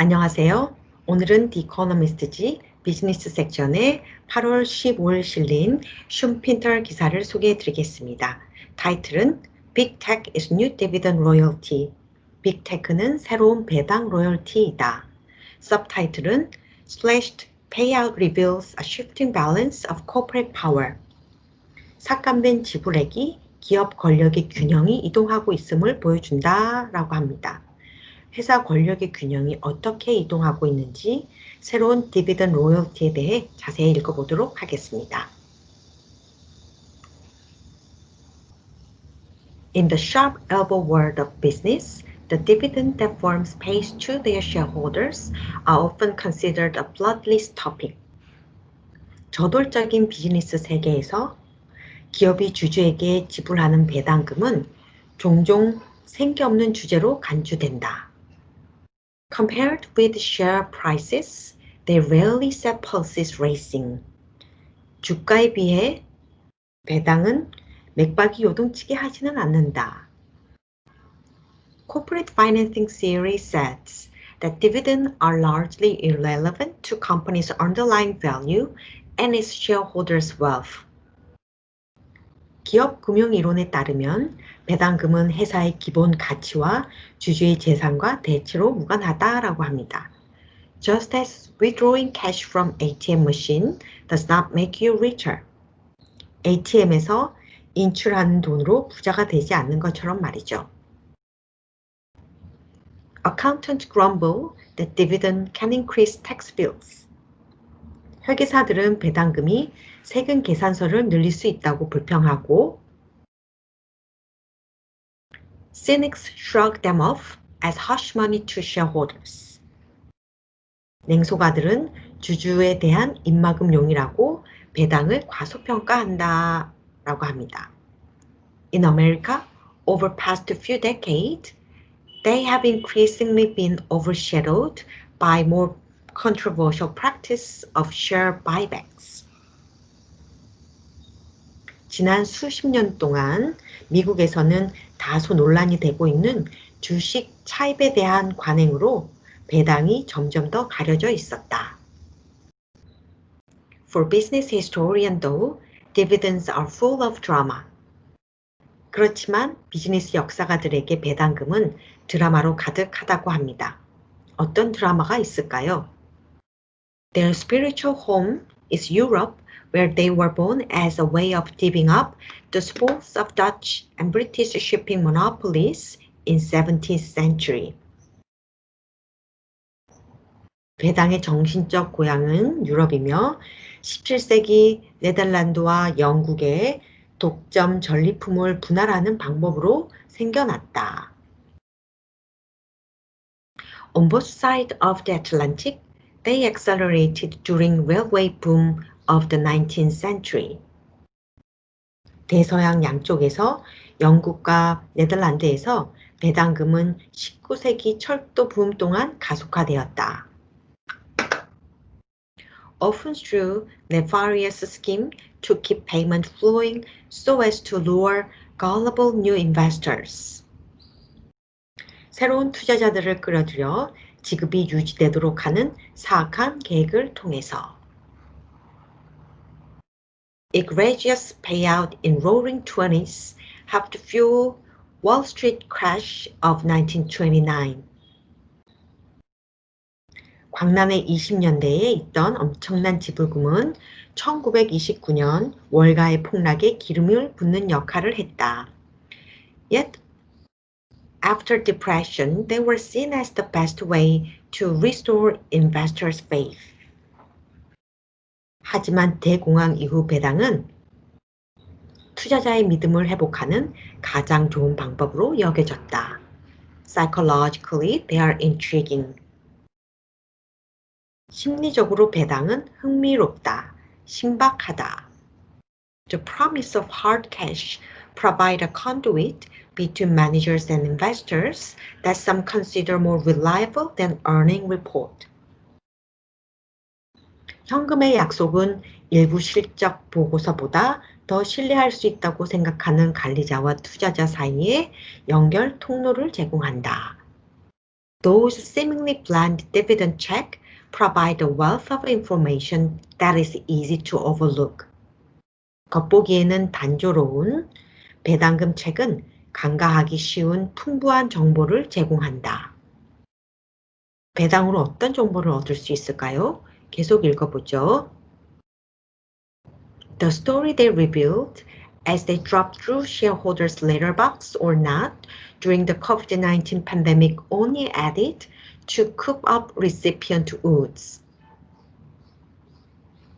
안녕하세요. 오늘은 The Economist지 비즈니스 섹션의 8월 15일 실린 슌핀터 기사를 소개해 드리겠습니다. 타이틀은 Big Tech is New Dividend Royalty. 빅테크는 새로운 배당 로열티이다. 서브타이틀은 Slashed Payout Reveals a Shifting Balance of Corporate Power. 삭감된 지불액이 기업 권력의 균형이 이동하고 있음을 보여준다 라고 합니다. 회사 권력의 균형이 어떻게 이동하고 있는지 새로운 디비던 로열티에 대해 자세히 읽어보도록 하겠습니다. In the sharp elbow world of business, the dividend that firms pays to their shareholders are often considered a bloodless topic. 저돌적인 비즈니스 세계에서 기업이 주주에게 지불하는 배당금은 종종 생기 없는 주제로 간주된다. Compared with share prices, they rarely set pulses racing. 주가에 비해 배당은 맥박이 요동치게 하지는 않는다. Corporate financing theory says that dividends are largely irrelevant to companies' underlying value and its shareholders' wealth. 기업 금융 이론에 따르면 배당금은 회사의 기본 가치와 주주의 재산과 대체로 무관하다라고 합니다. Just as withdrawing cash from ATM machine does not make you richer. ATM에서 인출하는 돈으로 부자가 되지 않는 것처럼 말이죠. Accountants grumble that dividend can increase tax bills. 회계사들은 배당금이 세금 계산서를 늘릴 수 있다고 불평하고 Cynics shrug them off as hush money to shareholders. 냉소가들은 주주에 대한 입막음용이라고 배당을 과소평가한다 라고 합니다. In America, over past few decades, they have increasingly been overshadowed by more controversial practice of share buybacks. 지난 수십 년 동안 미국에서는 다소 논란이 되고 있는 주식 차입에 대한 관행으로 배당이 점점 더 가려져 있었다. For business historian though, dividends are full of drama. 그렇지만 비즈니스 역사가들에게 배당금은 드라마로 가득하다고 합니다. 어떤 드라마가 있을까요? Their spiritual home is Europe, where they were born as a way of divvying up the spoils of Dutch and British shipping monopolies in 17th century. 배당의 정신적 고향은 유럽이며 17세기 네덜란드와 영국의 독점 전리품을 분할하는 방법으로 생겨났다. On both sides of the Atlantic, they accelerated during railway boom of the 19th century. 대서양 양쪽에서 영국과 네덜란드에서 배당금은 19세기 철도 붐 동안 가속화되었다. Often through nefarious scheme to keep payment flowing so as to lure gullible new investors. 새로운 투자자들을 끌어들여 지급이 유지되도록 하는 사악한 계획을 통해서. Egregious payout in roaring 20s helped fuel Wall Street crash of 1929. 광란의 20년대에 있던 엄청난 지불금은 1929년 월가의 폭락에 기름을 붓는 역할을 했다. Yet, after depression, they were seen as the best way to restore investors' faith. 하지만 대공황 이후 배당은 투자자의 믿음을 회복하는 가장 좋은 방법으로 여겨졌다. Psychologically, they are intriguing. 심리적으로 배당은 흥미롭다, 신박하다. The promise of hard cash provide a conduit between managers and investors that some consider more reliable than earning report. 현금의 약속은 일부 실적 보고서보다 더 신뢰할 수 있다고 생각하는 관리자와 투자자 사이에 연결 통로를 제공한다. Those seemingly bland dividend checks provide a wealth of information that is easy to overlook. 겉보기에는 단조로운 배당금 책은 간과하기 쉬운 풍부한 정보를 제공한다. 배당으로 어떤 정보를 얻을 수 있을까요? 계속 읽어보죠. The story they revealed as they dropped through shareholders' letterbox or not during the COVID-19 pandemic only added to coop up recipient wounds.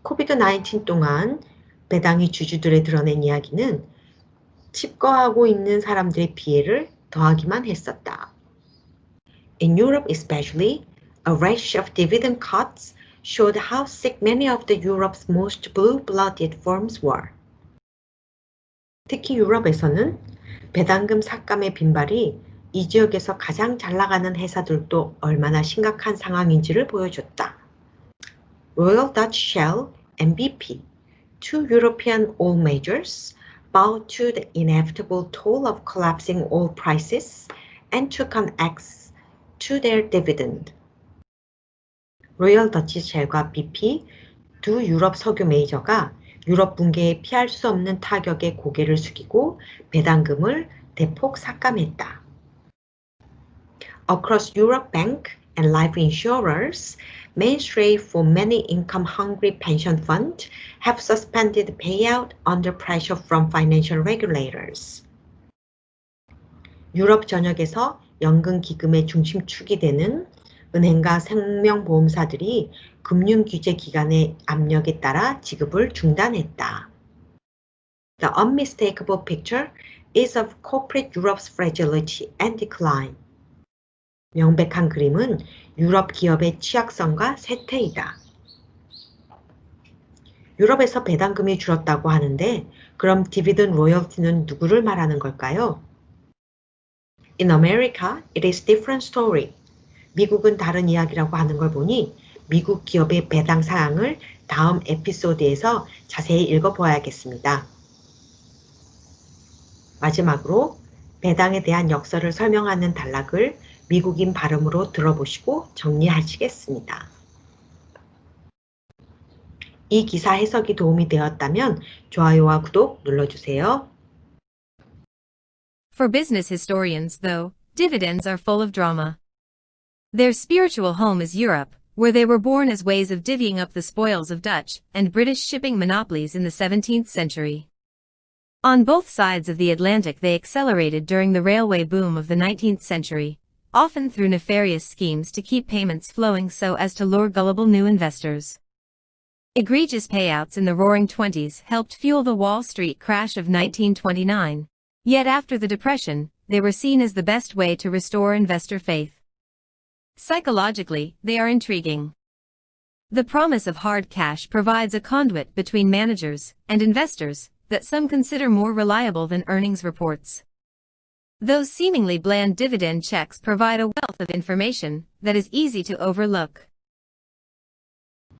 코비드-19 동안 배당이 주주들에 드러낸 이야기는 칩거하고 있는 사람들의 피해를 더하기만 했었다. In Europe especially, a rash of dividend cuts showed how sick many of the Europe's most blue-blooded firms were. 특히 유럽에서는 배당금 삭감의 빈발이 이 지역에서 가장 잘 나가는 회사들도 얼마나 심각한 상황인지를 보여줬다. Royal Dutch Shell and BP, two European oil majors, bowed to the inevitable toll of collapsing oil prices and took an axe to their dividend. 로열 더치 쉘과 BP, 두 유럽 석유 메이저가 유럽 붕괴에 피할 수 없는 타격에 고개를 숙이고 배당금을 대폭 삭감했다. Across Europe, bank and life insurers, mainstay for many income-hungry pension funds have suspended payout under pressure from financial regulators. 유럽 전역에서 연금 기금의 중심축이 되는 은행과 생명보험사들이 금융규제 기관의 압력에 따라 지급을 중단했다. The unmistakable picture is of corporate Europe's fragility and decline. 명백한 그림은 유럽 기업의 취약성과 쇠퇴이다. 유럽에서 배당금이 줄었다고 하는데 그럼 디비든 로열티는 누구를 말하는 걸까요? In America, it is different story. 미국은 다른 이야기라고 하는 걸 보니 미국 기업의 배당 사항을 다음 에피소드에서 자세히 읽어보아야겠습니다. 마지막으로 배당에 대한 역사를 설명하는 단락을 미국인 발음으로 들어보시고 정리하시겠습니다. 이 기사 해석이 도움이 되었다면 좋아요와 구독 눌러주세요. For business historians, though, dividends are full of drama. Their spiritual home is Europe, where they were born as ways of divvying up the spoils of Dutch and British shipping monopolies in the 17th century. On both sides of the Atlantic they accelerated during the railway boom of the 19th century, often through nefarious schemes to keep payments flowing so as to lure gullible new investors. Egregious payouts in the Roaring Twenties helped fuel the Wall Street crash of 1929, yet after the Depression, they were seen as the best way to restore investor faith. Psychologically, they are intriguing. The promise of hard cash provides a conduit between managers and investors that some consider more reliable than earnings reports. Those seemingly bland dividend checks provide a wealth of information that is easy to overlook.